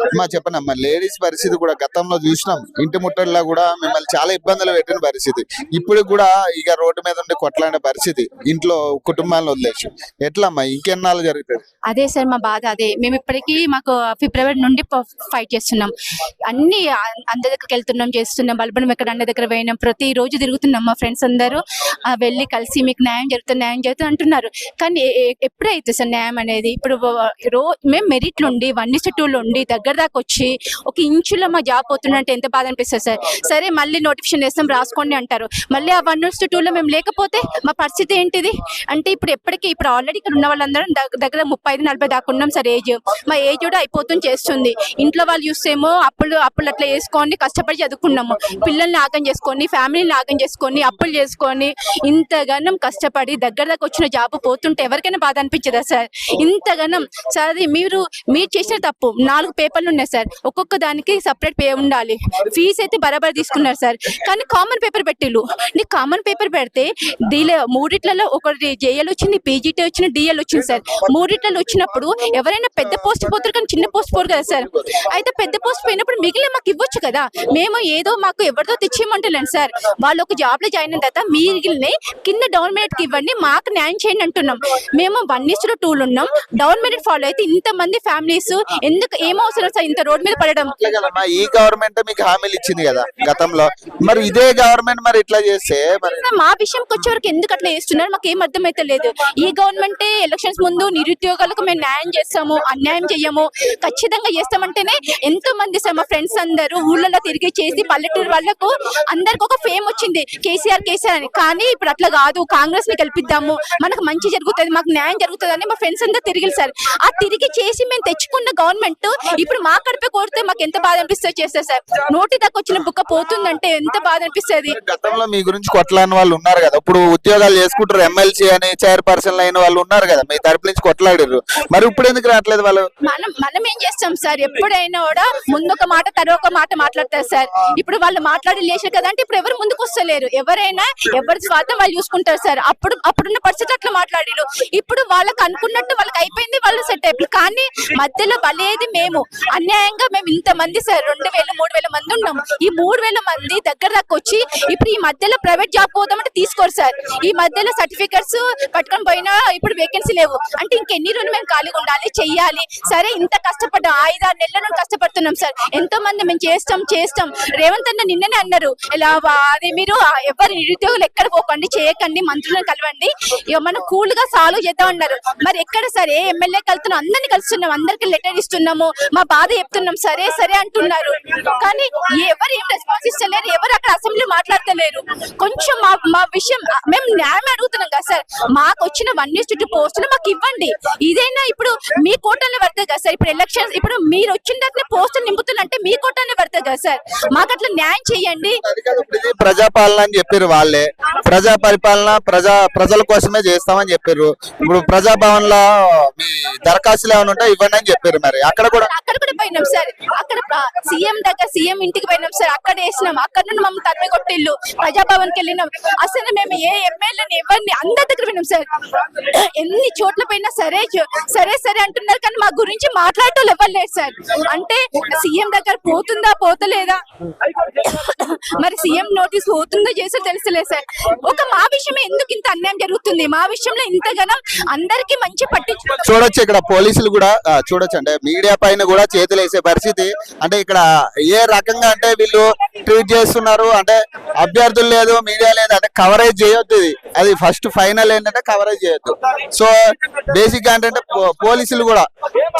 అమ్మా చెప్పండి అమ్మా, లేడీస్ పరిస్థితి కూడా గతంలో చూసినాం, ఇంటి ముట్టడిలో కూడా మిమ్మల్ని చాలా ఇబ్బందులు పెట్టిన పరిస్థితి, ఇప్పుడు కూడా ఇక రోడ్డు మీద ఉండి కొట్లాడే పరిస్థితి, ఇంట్లో కుటుంబాలను వదిలేసి ఎట్లా అమ్మా ఇంకెన్నాళ్ళు జరుగుతుంది? అదే సార్ మా బాధ అదే. మేము ఇప్పటికీ మాకు ఫిబ్రవరి నుండి ఫైట్ చేస్తున్నాం, అన్ని అందరి దగ్గరికి వెళ్తున్నాం, చేస్తున్నాం, బలపడం ఎక్కడ అన్న దగ్గర పోయినాం, ప్రతి రోజు తిరుగుతున్నాం. మా ఫ్రెండ్స్ అందరూ వెళ్ళి కలిసి మీకు న్యాయం జరుగుతుంది అంటున్నారు. కానీ ఎప్పుడైతే సార్ న్యాయం అనేది? ఇప్పుడు మేము మెరిట్లు ఉండి 1:2 ఉండి దగ్గర దాకా వచ్చి ఒక ఇంచులో మా జాబ్ పోతుందంటే ఎంత బాధ అనిపిస్తుంది సార్. సరే మళ్ళీ నోటిఫికేషన్ వేస్తాం రాసుకోండి అంటారు, మళ్ళీ ఆ 1:2లో మేము లేకపోతే మా పరిస్థితి ఏంటిది? అంటే ఇప్పుడు ఆల్రెడీ ఇక్కడ ఉన్న వాళ్ళందరం దగ్గర 35-40 దాకా ఉన్నాం సార్. మా ఏజ్ కూడా అయిపోతుంది చేస్తుంది. ఇంట్లో వాళ్ళు చూస్తేమో అప్పులు అట్లా వేసుకొని కష్టపడి చదువుకున్నాము, పిల్లల్ని ఆగం చేసుకొని ఫ్యామిలీని ఆగం చేసుకొని అప్పులు చేసుకొని ఇంతగానం కష్టపడి దగ్గర దాకా వచ్చిన జాబ్ పోతుంటే ఎవరికైనా బాధ అనిపించదా సార్? ఇంతగానం సార్ అది మీరు చేసిన తప్పు. 4 పేపర్లు ఉన్నాయి సార్, ఒక్కొక్క దానికి సపరేట్ పే ఉండాలి. ఫీజు అయితే బరాబర్ తీసుకున్నారు సార్, కానీ కామన్ పేపర్ పెట్టిల్లు. నీకు కామన్ పేపర్ పెడితే మూడిట్లలో ఒకటి జేఎల్ వచ్చింది, పీజీటీ వచ్చింది, డిఎల్ వచ్చింది సార్. మూడిట్లలో వచ్చినప్పుడు ఎవరైనా పెద్ద పోస్ట్ పోతారు కానీ చిన్న పోస్ట్ పోరు కదా సార్. అయితే పెద్ద పోస్ట్ పోయినప్పుడు మిగిలిన మాకు ఇవ్వచ్చు కదా. మేము ఏదో మాకు ఎవరితో తెచ్చేయమంటలేను సార్. వాళ్ళు ఒక జాబ్ లో జాయిన్ అయిన తర్వాత మిగిలిన కింద డౌన్ మెరిట్ కి ఇవ్వండి, మాకు న్యాయం చేయండి అంటున్నాం. మేము 1:2 ఉన్నాం, డౌన్ మెరిట్ ఫాలో అయితే ఇంతమంది ఫ్యామిలీస్ ఎందుకు ఏమవసరం సార్ ఇంత రోడ్ మీద పడడం? ఈ గవర్నమెంట్ మీకు హామీలు ఇచ్చింది కదా గతంలో, మరి ఇదే గవర్నమెంట్ మరి ఇట్లా చేస్తే మా విషయంకి వచ్చే వరకు ఎందుకు అట్లా చేస్తున్నారు మాకు ఏం అర్థమైతే లేదు. ఈ గవర్నమెంట్ ఎలక్షన్స్ ముందు నిరుద్యోగాలకు మేము న్యాయం చేస్తాము, అన్యాయం చెయ్యము, ఖచ్చితంగా చేస్తామంటేనే ఎంతో మంది సార్ మా ఫ్రెండ్స్ అందరూ ఊళ్ళలో తిరిగి చేసి పల్లెటూరు వాళ్ళకు అందరికి ఒక ఫేమ్ వచ్చింది కేసీఆర్ అని. కానీ ఇప్పుడు అట్లా కాదు, కాంగ్రెస్ ని గెలిపిద్దాము, మనకు మంచి జరుగుతుంది, మాకు న్యాయం జరుగుతుంది అని మా ఫ్రెండ్స్ అందరూ తిరిగి సార్. ఆ తిరిగి చేసి మేము తెచ్చుకున్న గవర్నమెంట్ ఇప్పుడు మా కడిపే కోరితే మాకు ఎంత బాధ అనిపిస్తుంది చేస్తే సార్. నోటి దాకా వచ్చిన బుక్క పోతుందంటే ఎంత బాధ అనిపిస్తుంది. గతంలో మీ గురించి కొట్లాడిన వాళ్ళు ఉన్నారు కదా, ఇప్పుడు ఉద్యోగాలు చేసుకుంటారు, ఎమ్మెల్సీ అని చైర్పర్సన్ అయిన వాళ్ళు ఉన్నారు కదా, మీ తరపు నుంచి కొట్లాడారు, మరి ఇప్పుడు ఎందుకు రావట్లేదు వాళ్ళు? మనం ఏం చేస్తాం సార్, ఎప్పుడైనా కూడా ముందు ఒక మాట తర్వాత ఒక మాట మాట్లాడతారు సార్. ఇప్పుడు వాళ్ళు మాట్లాడి లేచారు కదా అంటే ఇప్పుడు ఎవరు ముందుకు వస్తలేరు, ఎవరైనా ఎవరి స్వార్థం వాళ్ళు చూసుకుంటారు సార్. అప్పుడున్న పరిస్థితి అట్లా మాట్లాడారు, ఇప్పుడు వాళ్ళకి అనుకున్నట్టు వాళ్ళకి అయిపోయింది, వాళ్ళు సెట్ అయిపోయి. కానీ మధ్యలో బలేది మేము అన్యాయంగా మేము ఇంతమంది సార్ 2000-3000 మంది ఉన్నాం. ఈ 3000 మంది దగ్గర దాకా వచ్చి ఇప్పుడు ఈ మధ్యలో ప్రైవేట్ జాబ్ పోదామంటే తీసుకోరు సార్. ఈ మధ్యలో సర్టిఫికెట్స్ పట్టుకొని పోయినా ఇప్పుడు వేకెన్సీ లేవు అంటే ఇంకెన్ని రోజులు మేము ఖాళీగా ఉండాలి, చెయ్యాలి. సరే ఇంత కష్టపడ్డాం, 5-6 నెలల నుండి కష్టపడుతున్నాం సార్. ఎంతో మంది మేము చేస్తాం. రేవంత్ అన్న నిన్ననే అన్నారు, ఇలా అది మీరు ఎవరి నిరుద్యోగులు ఎక్కడ పోకండి, చేయకండి, మంత్రులను కలవండి, ఇక మనం కూల్ గా సాల్వ్ చేద్దాం అన్నారు. మరి ఎక్కడ సార్ ఏ ఎమ్మెల్యే కలుతున్నాం, అందరినీ కలుస్తున్నాం, అందరికి లెటర్ ఇస్తున్నాము, మా బాధ చెప్తున్నాం, సరే అంటున్నారు. కానీ ఎవరు ఏం రెస్పాన్స్ ఇస్తలేరు, ఎవరు అక్కడ అసెంబ్లీ మాట్లాడతలేరు. కొంచెం మా విషయం మేము న్యాయం అడుగుతున్నాం కదా సార్. మాకు వచ్చిన 1:2 పోస్టులు మాకు ఇవ్వండి. ఇదైనా ఇప్పుడు మీ కోటానే పడుతుంది కదా సార్. ఇప్పుడు ఎలక్షన్స్ ఇప్పుడు మీరు వచ్చిన దగ్గర పోస్టులు నింపుతున్నంటే మీ కోటానే పడుతుంది కదా సార్. మాకు అట్లా న్యాయం చెయ్యండి. ప్రజాపాలన అని చెప్పారు వాళ్ళే, ప్రజా పరిపాలన ప్రజల కోసమే చేస్తామని చెప్పారు. ఇప్పుడు ప్రజాభవన్ లో మీ దరఖాస్తులు ఏమైనా ఉంటే ఇవ్వండి అని చెప్పారు. మరి అక్కడ కూడా పోయినాం సార్, అక్కడ సీఎం ఇంటికి పోయినాం సార్, అక్కడ వేసినాం, అక్కడ నుండి మమ్మల్ని తరిమి కొట్టిల్లు, ప్రజాభవన్ కి వెళ్ళినాం. అసలు మేము ఏ ఎమ్మెల్యేని ఎవరిని అందరి దగ్గర పోయినాం సార్. ఎన్ని చోట్ల పోయినా సరే అంటున్నారు, కానీ మా గురించి మాట్లాడటం ఇవ్వలేదు సార్. అంటే సీఎం దగ్గర పోతుందా పోతలేదా, మరి సీఎం నోటీస్ పోతుందో చేసో తెలుసలేదు సార్. మా విషయమే ఎందుకు ఇంత అన్యాయం జరుగుతుంది, మా విషయంలో ఇంతగానం అందరికి మంచి పట్టించు చూడొచ్చు. ఇక్కడ పోలీసులు కూడా చూడొచ్చు, అంటే మీడియా పైన కూడా చేతులు వేసే పరిస్థితి. అంటే ఇక్కడ ఏ రకంగా అంటే వీళ్ళు ట్వీట్ చేస్తున్నారు అంటే అభ్యర్థులు లేదు, మీడియా లేదు అంటే కవరేజ్ చేయొద్దు. అది ఫస్ట్ ఫైనల్ ఏంటంటే కవరేజ్ చేయొద్దు. సో బేసిక్ గా ఏంటంటే పోలీసులు కూడా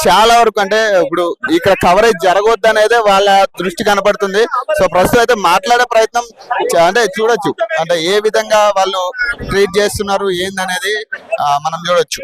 చాలా వరకు అంటే ఇప్పుడు ఇక్కడ కవరేజ్ జరగొద్దు అనేది వాళ్ళ దృష్టి కనపడుతుంది. సో ప్రస్తుతం అయితే మాట్లాడే ప్రయత్నం అంటే చూడొచ్చు, అంటే ఏ విధంగా వాళ్ళు ట్రీట్ చేస్తున్నారు ఏందనేది మనం చూడొచ్చు.